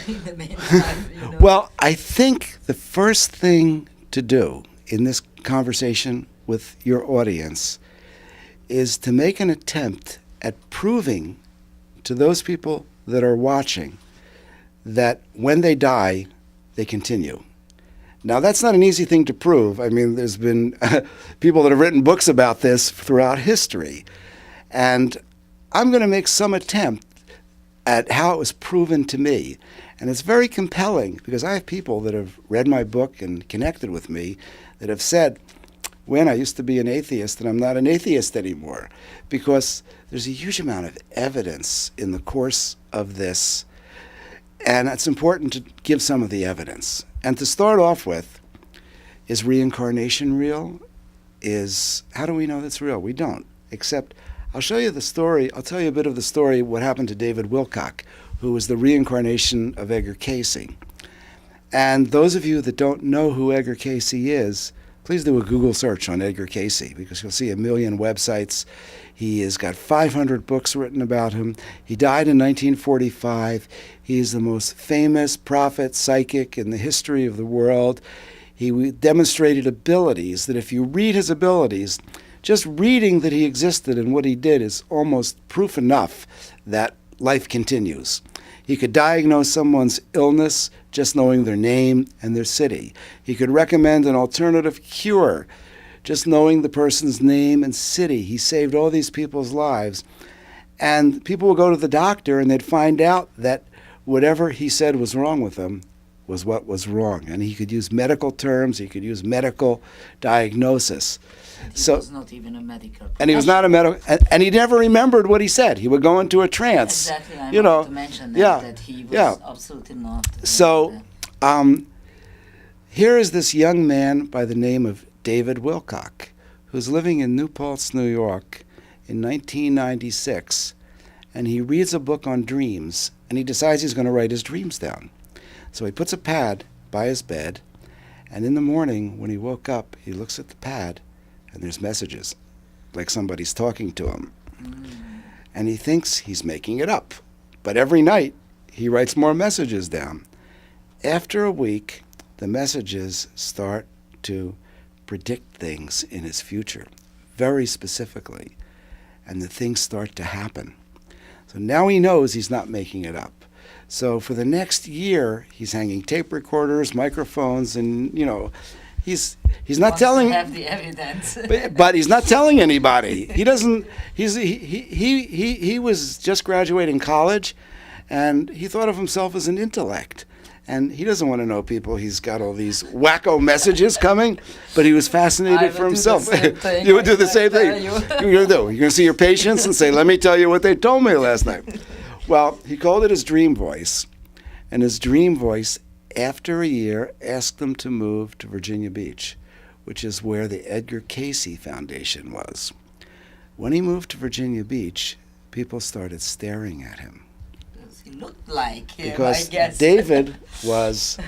in the meantime, Well, I think the first thing to do in this conversation with your audience is to make an attempt at proving to those people that are watching that when they die, they continue. Now, that's not an easy thing to prove. I mean, there's been people that have written books about this throughout history. And I'm going to make some attempt at how it was proven to me. And it's very compelling because I have people that have read my book and connected with me that have said, Wynn, I used to be an atheist and I'm not an atheist anymore, because there's a huge amount of evidence in the course of this. And it's important to give some of the evidence. And to start off with, is reincarnation real? How do we know that's real? We don't, except I'll show you the story. I'll tell you a bit of the story, what happened to David Wilcock, who was the reincarnation of Edgar Cayce. And those of you that don't know who Edgar Cayce is, please do a Google search on Edgar Cayce, because you'll see a million websites. He has got 500 books written about him. He died in 1945. He is the most famous prophet psychic in the history of the world. He demonstrated abilities that if you read his abilities, just reading that he existed and what he did is almost proof enough that life continues. He could diagnose someone's illness just knowing their name and their city. He could recommend an alternative cure just knowing the person's name and city. He saved all these people's lives. And people would go to the doctor and they'd find out that whatever he said was wrong with them was what was wrong. And he could use medical terms, he could use medical diagnosis. And he was not even a medical And he was not a medical, and he never remembered what he said. He would go into a trance. Exactly, I you know, to mention that he was absolutely not. So, here is this young man by the name of David Wilcock, who's living in New Paltz, New York in 1996, and he reads a book on dreams, and he decides he's going to write his dreams down. So he puts a pad by his bed, and in the morning when he woke up, he looks at the pad, and there's messages, like somebody's talking to him. And he thinks he's making it up. But every night, he writes more messages down. After a week, the messages start to predict things in his future, very specifically. And the things start to happen. So now he knows he's not making it up. So for the next year, he's hanging tape recorders, microphones, and, he's not telling. Have the evidence. but he's not telling anybody. He doesn't. He was just graduating college, and he thought of himself as an intellect. And he doesn't want to know people. He's got all these wacko messages coming, but he was fascinated for himself. You would do the same thing. You're going to do. You're going to see your patients and say, "Let me tell you what they told me last night." Well, he called it his dream voice, and his dream voice, after a year, asked him to move to Virginia Beach, which is where the Edgar Cayce Foundation was. When he moved to Virginia Beach, people started staring at him. He looked like him, because I guess. David was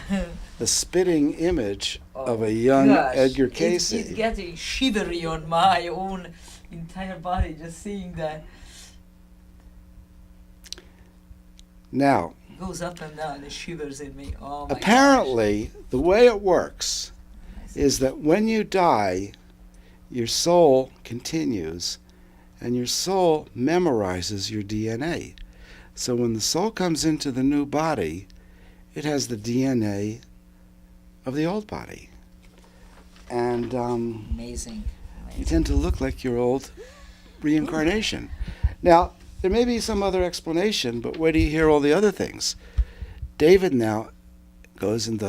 the spitting image of a young Edgar Cayce. It's getting shivery on my own entire body just seeing that. Now, it goes up and down, it shivers in me. Oh my apparently, the way it works is that when you die, your soul continues, and your soul memorizes your DNA. So when the soul comes into the new body, it has the DNA of the old body. And Amazing. you tend to look like your old reincarnation. Now, there may be some other explanation, but where do you hear all the other things? David now goes and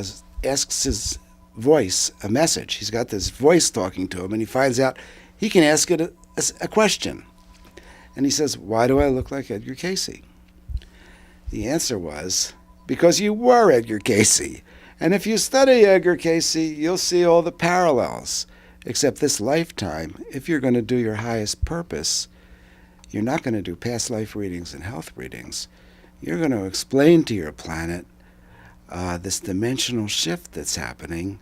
asks his voice a message. He's got this voice talking to him, and he finds out he can ask it a question. And he says, "Why do I look like Edgar Cayce?" The answer was, because you were Edgar Cayce. And if you study Edgar Cayce, you'll see all the parallels. Except this lifetime, if you're going to do your highest purpose, you're not going to do past life readings and health readings. You're going to explain to your planet this dimensional shift that's happening,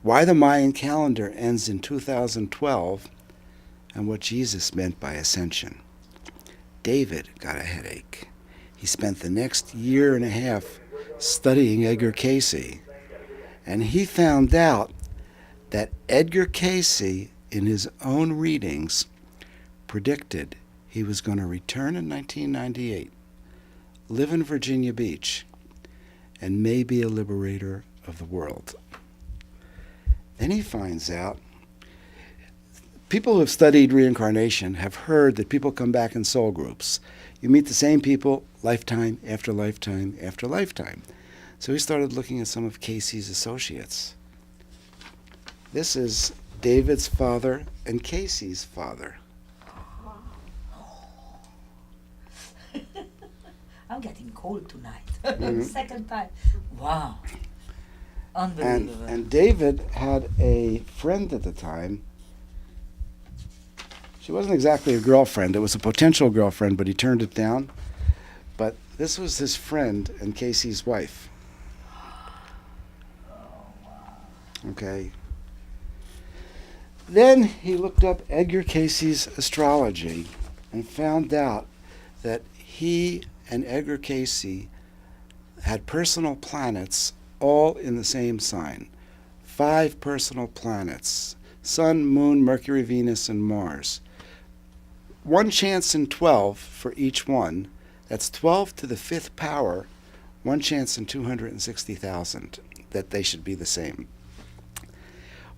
why the Mayan calendar ends in 2012, and what Jesus meant by ascension. David got a headache. He spent the next year and a half studying Edgar Cayce, and he found out that Edgar Cayce, in his own readings, predicted he was going to return in 1998, live in Virginia Beach, and may be a liberator of the world. Then he finds out, people who have studied reincarnation have heard that people come back in soul groups. You meet the same people lifetime after lifetime after lifetime. So he started looking at some of Cayce's associates. This is David's father and Cayce's father. I'm getting cold tonight. Second time. Wow. Unbelievable. And David had a friend at the time. She wasn't exactly a girlfriend. It was a potential girlfriend, but he turned it down. But this was his friend and Cayce's wife. Okay. Then he looked up Edgar Cayce's astrology and found out that he and Edgar Cayce had personal planets all in the same sign. 5 personal planets: Sun, Moon, Mercury, Venus, and Mars. 1 chance in 12 for each one. That's 12 to the 5th power, 1 chance in 260,000 that they should be the same.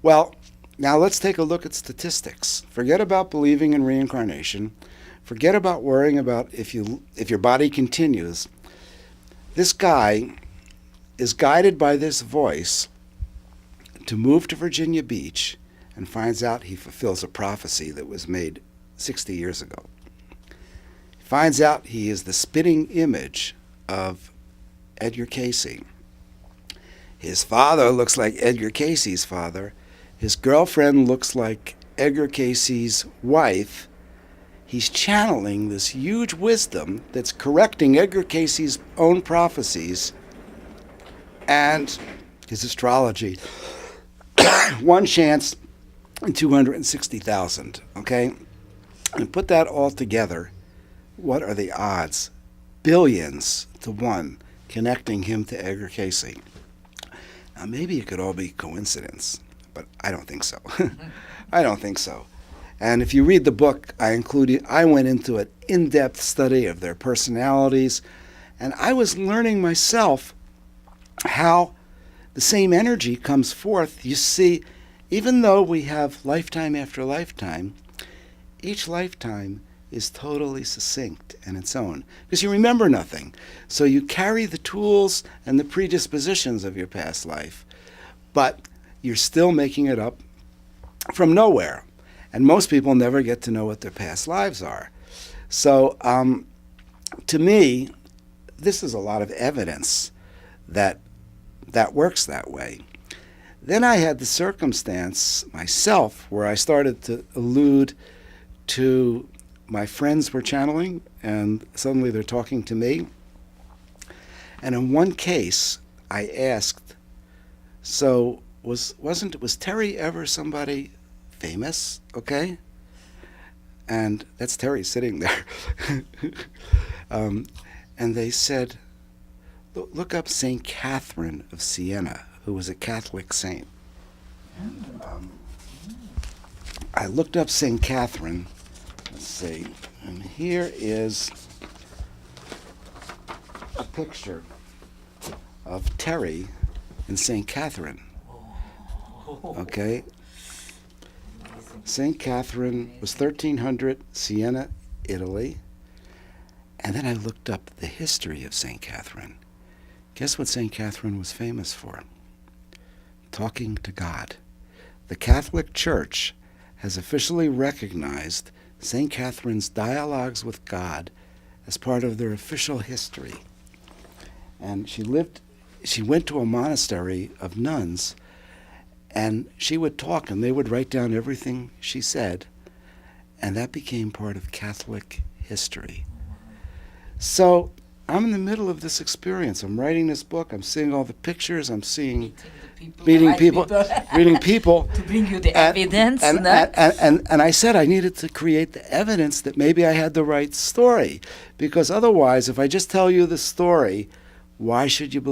Well, now let's take a look at statistics. Forget about believing in reincarnation. Forget about worrying about if your body continues. This guy is guided by this voice to move to Virginia Beach and finds out he fulfills a prophecy that was made 60 years ago. He finds out he is the spitting image of Edgar Cayce. His father looks like Edgar Cayce's father. His girlfriend looks like Edgar Cayce's wife. He's channeling this huge wisdom that's correcting Edgar Cayce's own prophecies and his astrology. 1 chance in 260,000, okay? And put that all together, what are the odds? Billions to 1 connecting him to Edgar Cayce. Now, maybe it could all be coincidence, but I don't think so. I don't think so. And if you read the book, I went into an in-depth study of their personalities, and I was learning myself how the same energy comes forth. You see, even though we have lifetime after lifetime, each lifetime is totally succinct in its own, because you remember nothing. So you carry the tools and the predispositions of your past life, but you're still making it up from nowhere. And most people never get to know what their past lives are. So to me, this is a lot of evidence that works that way. Then I had the circumstance myself where I started to allude to my friends were channeling, and suddenly they're talking to me. And in one case, I asked, so was Terry ever somebody famous? Okay? And that's Terry sitting there. And they said, look up St. Catherine of Siena, who was a Catholic saint. I looked up St. Catherine. Let's see. And here is a picture of Terry and St. Catherine. Okay? St. Catherine was 1300, Siena, Italy. And then I looked up the history of St. Catherine. Guess what St. Catherine was famous for? Talking to God. The Catholic Church has officially recognized St. Catherine's dialogues with God as part of their official history. And she went to a monastery of nuns, and she would talk, and they would write down everything she said, and that became part of Catholic history. So I'm in the middle of this experience. I'm writing this book. I'm seeing all the pictures. I'm seeing meeting people, reading people. To bring you the evidence. And I said I needed to create the evidence that maybe I had the right story. Because otherwise, if I just tell you the story, why should you believe